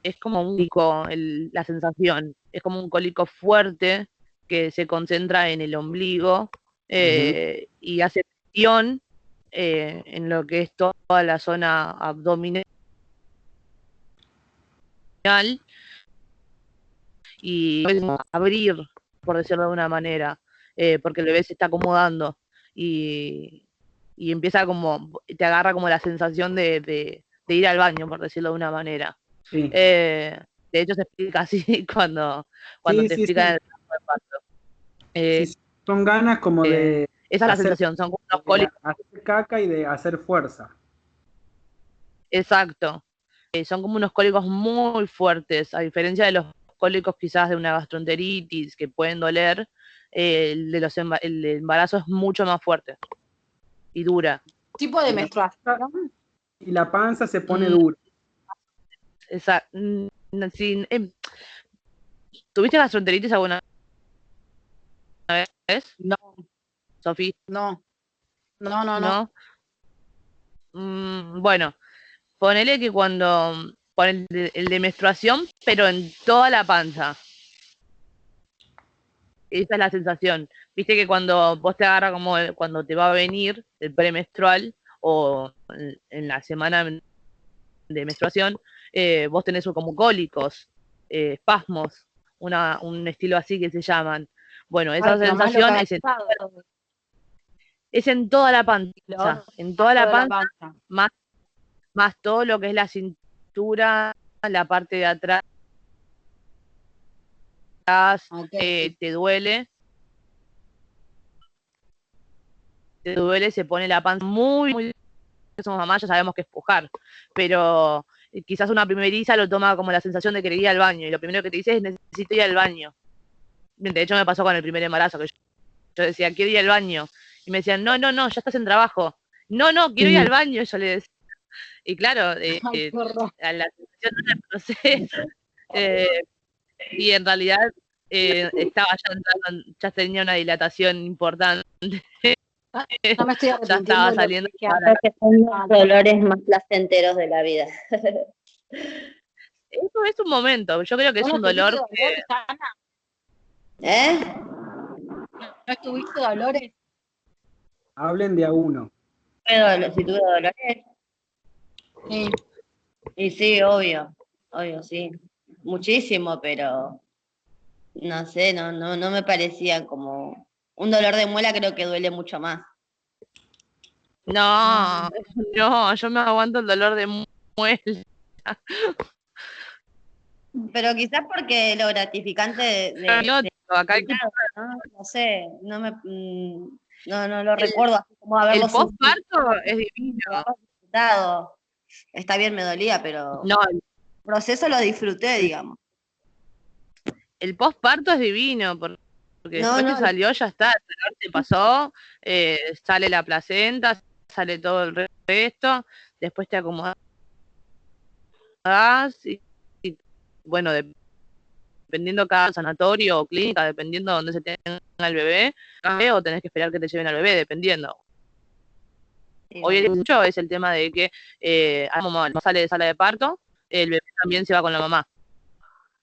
es como un cólico, la sensación, es como un cólico fuerte que se concentra en el ombligo, y hace presión en lo que es toda la zona abdominal, y abrir, por decirlo de una manera, porque el bebé se está acomodando, y empieza como, te agarra como la sensación de ir al baño, por decirlo de una manera. Sí. De hecho, se explica así cuando Sí, te sí, explican sí. el trabajo de parto. Sí, son ganas como de Esa es la hacer, sensación, son como unos cólicos. hacer caca y de hacer fuerza. Exacto. Son como unos cólicos muy fuertes, a diferencia de los cólicos quizás de una gastroenteritis que pueden doler. El embarazo es mucho más fuerte y dura. Tipo de menstruación. Y la panza se pone dura. Sí, ¿tuviste gastroenteritis alguna vez, No, Sofía? no. ¿No? Bueno, ponele que cuando pon el de menstruación, pero en toda la panza. Esa es la sensación. Viste que cuando vos te agarras como cuando te va a venir el premenstrual, o en la semana de menstruación, vos tenés como cólicos, espasmos, un estilo así que se llaman. Bueno, esa sensación es en toda la panza, en toda la panza, más todo lo que es la cintura, la parte de atrás, te duele, se pone la panza muy, somos mamás, ya sabemos que es pujar, pero quizás una primeriza lo toma como la sensación de querer ir al baño, y lo primero que te dice es necesito ir al baño. De hecho me pasó con el primer embarazo, que yo decía, quiero ir al baño, y me decían, no, ya estás en trabajo. No, quiero ir al baño, yo le decía. Y claro, a la sensación no la procesa, y en realidad estaba ya tenía una dilatación importante. No me estoy ya arrepintiendo estaba de lo que saliendo. dije Para- antes. Creo que son los dolores más placenteros de la vida. Eso es un momento, yo creo que es ¿Vos no un dolor. tuviste dolores, Ana? ¿Eh? ¿No tuviste dolores? Hablen de a uno. Si tuve dolores. Sí. Y sí, obvio, sí. Muchísimo, pero no sé, no me parecía como un dolor de muela, creo que duele mucho más. No, no, yo me aguanto el dolor de muela. Pero quizás porque lo gratificante Acá hay que- ¿no? No sé, no lo recuerdo así como haberlo el postparto es divino. disfrutado. Está bien, me dolía, pero No, el proceso lo disfruté, digamos. el postparto es divino, porque No, después no. que salió ya está, el dolor se pasó, sale la placenta, sale todo el resto, después te acomodas y bueno, dependiendo cada sanatorio o clínica, dependiendo de dónde se tenga el bebé, o tenés que esperar que te lleven al bebé, dependiendo. Sí, Hoy mucho es el tema de que mamá sale de sala de parto, el bebé también se va con la mamá.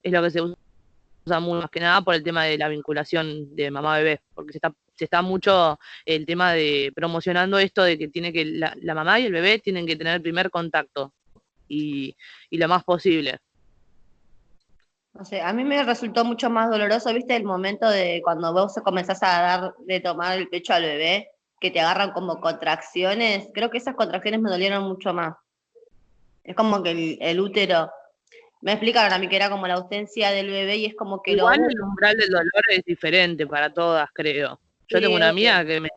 Es lo que se usa muy más que nada por el tema de la vinculación de mamá-bebé, porque se está mucho el tema de promocionando esto de que tiene que la mamá y el bebé tienen que tener el primer contacto y lo más posible. no sé, a mí me resultó mucho más doloroso, ¿viste? El momento de cuando vos comenzás a dar de tomar el pecho al bebé, que te agarran como contracciones. Creo que esas contracciones me dolieron mucho más. Es como que el útero, me explicaron a mí que era como la ausencia del bebé y es como que Igual el umbral del dolor es diferente para todas, creo. Yo tengo una amiga que me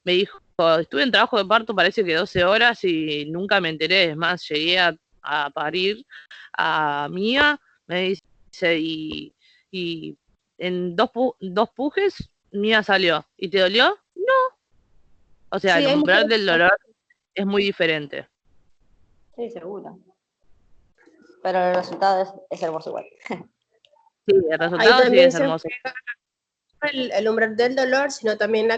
dijo, estuve en trabajo de parto parece que 12 horas y nunca me enteré. Es más, llegué a parir a Mía, me dice, y en dos pujes Mía salió. ¿Y te dolió? No. O sea, Sí, el hay umbral mujeres. del dolor es muy diferente. Sí, seguro. Pero el resultado es hermoso igual. Sí, el Ahí resultado sí también es hermoso. el umbral del dolor, sino también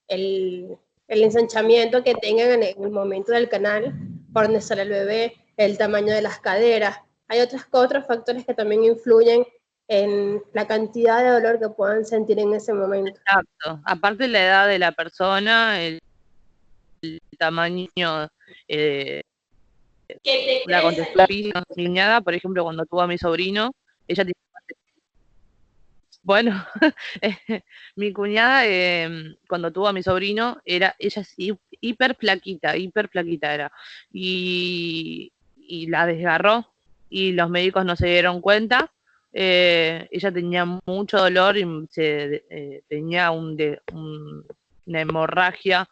el ensanchamiento que tengan en el momento del canal, por donde sale el bebé, el tamaño de las caderas. Hay otros factores que también influyen en la cantidad de dolor que puedan sentir en ese momento. Exacto. Aparte la edad de la persona, el tamaño, la contextura física. Mi cuñada, por ejemplo, cuando tuvo a mi sobrino, ella tiene... Bueno, mi cuñada cuando tuvo a mi sobrino, ella es hiper flaquita era. Y la desgarró y los médicos no se dieron cuenta. Ella tenía mucho dolor y tenía una hemorragia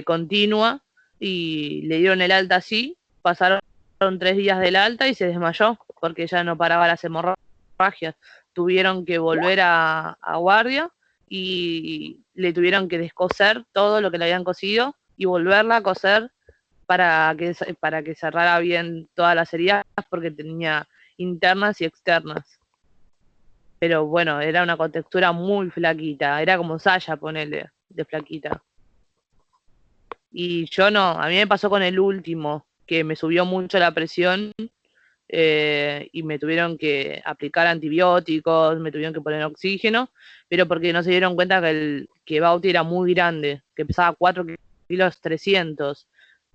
continua y le dieron el alta así, pasaron 3 días del alta y se desmayó porque ella no paraba las hemorragias. Tuvieron que volver a guardia y le tuvieron que descoser todo lo que le habían cosido y volverla a coser para que cerrara bien todas las heridas porque tenía internas y externas. Pero bueno, era una contextura muy flaquita, era como Saya, ponele, de flaquita. Y yo no, a mí me pasó con el último, que me subió mucho la presión y me tuvieron que aplicar antibióticos, me tuvieron que poner oxígeno, pero porque no se dieron cuenta que Bauti era muy grande, que pesaba 4 kilos 300,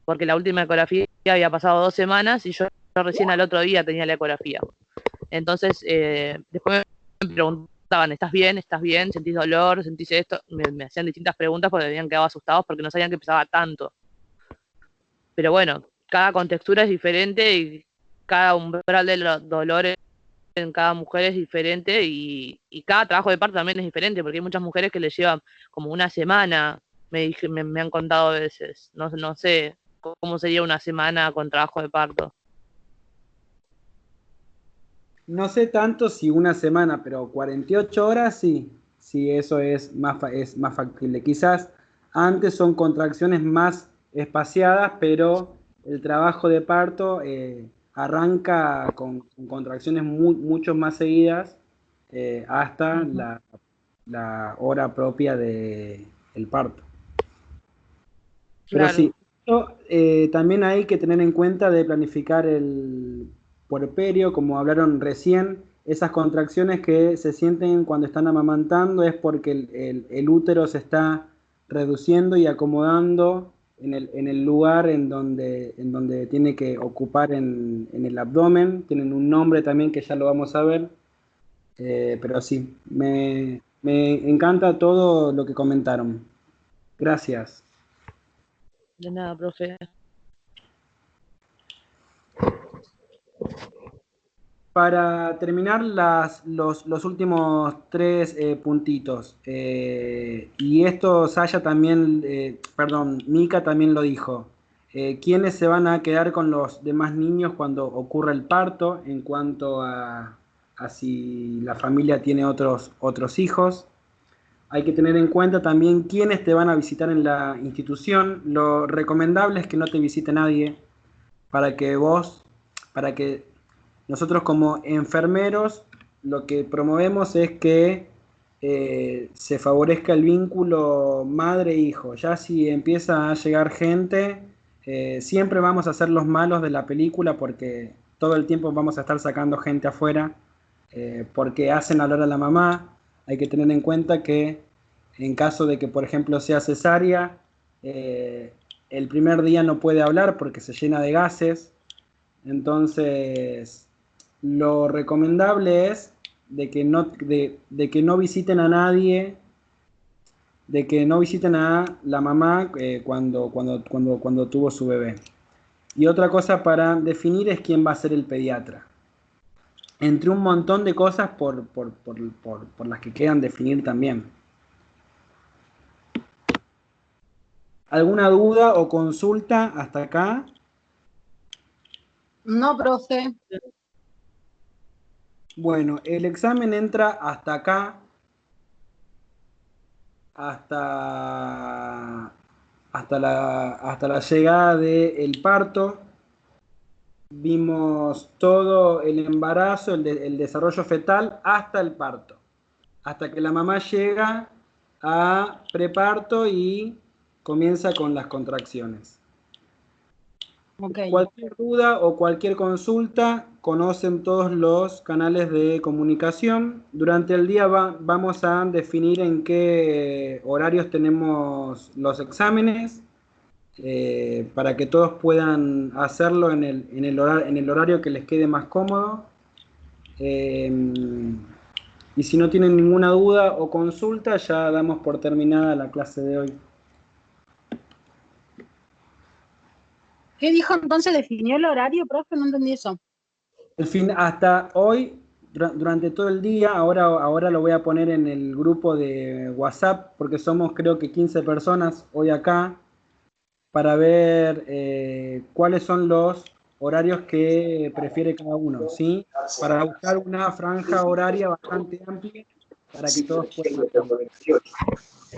porque la última ecografía había pasado 2 semanas y yo recién al otro día tenía la ecografía. Entonces, después me preguntaban, ¿estás bien? ¿Estás bien? ¿Sentís dolor? ¿Sentís esto? Me hacían distintas preguntas porque habían quedado asustados porque no sabían que pesaba tanto. Pero bueno, cada contextura es diferente y cada umbral de los dolores en cada mujer es diferente y cada trabajo de parto también es diferente porque hay muchas mujeres que les llevan como una semana, me han contado a veces. No sé cómo sería una semana con trabajo de parto. No sé tanto si una semana, pero 48 horas sí. Sí, eso es más factible. Quizás antes son contracciones más espaciadas, pero el trabajo de parto arranca con contracciones mucho más seguidas hasta la hora propia de el parto. Pero Claro. sí, también hay que tener en cuenta de planificar el puerperio, como hablaron recién, esas contracciones que se sienten cuando están amamantando es porque el útero se está reduciendo y acomodando en el lugar en donde tiene que ocupar en el abdomen. Tienen un nombre también que ya lo vamos a ver. Pero sí, me encanta todo lo que comentaron. Gracias. De nada, profe. Para terminar los últimos tres puntitos, y esto Saya también, perdón, Mika también lo dijo, ¿quiénes se van a quedar con los demás niños cuando ocurra el parto en cuanto a si la familia tiene otros hijos? Hay que tener en cuenta también quiénes te van a visitar en la institución. Lo recomendable es que no te visite nadie para que nosotros como enfermeros lo que promovemos es que se favorezca el vínculo madre-hijo. Ya si empieza a llegar gente, siempre vamos a ser los malos de la película porque todo el tiempo vamos a estar sacando gente afuera porque hacen hablar a la mamá. Hay que tener en cuenta que en caso de que, por ejemplo, sea cesárea, el primer día no puede hablar porque se llena de gases. Entonces, lo recomendable es de que no visiten a nadie, de que no visiten a la mamá cuando tuvo su bebé. Y otra cosa para definir es quién va a ser el pediatra. Entre un montón de cosas por las que quedan definir también. ¿Alguna duda o consulta hasta acá? No, profe. Bueno, el examen entra hasta acá, hasta la llegada del parto. Vimos todo el embarazo, el desarrollo fetal hasta el parto, hasta que la mamá llega a preparto y comienza con las contracciones. Okay. Cualquier duda o cualquier consulta, conocen todos los canales de comunicación. Durante el día vamos a definir en qué horarios tenemos los exámenes, para que todos puedan hacerlo en el horario que les quede más cómodo. Y si no tienen ninguna duda o consulta, ya damos por terminada la clase de hoy. ¿Qué dijo entonces? ¿Definió el horario, profe? No entendí eso. Hasta hoy, durante todo el día, ahora lo voy a poner en el grupo de WhatsApp, porque somos creo que 15 personas hoy acá, para ver cuáles son los horarios que prefiere cada uno, ¿sí? Para buscar una franja horaria bastante amplia para que todos puedan hacerlo.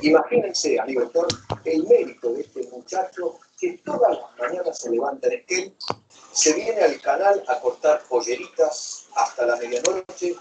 Imagínense, amigo doctor, el mérito de este muchacho que todas las mañanas se levanta en él, se viene al canal a cortar polleritas hasta la medianoche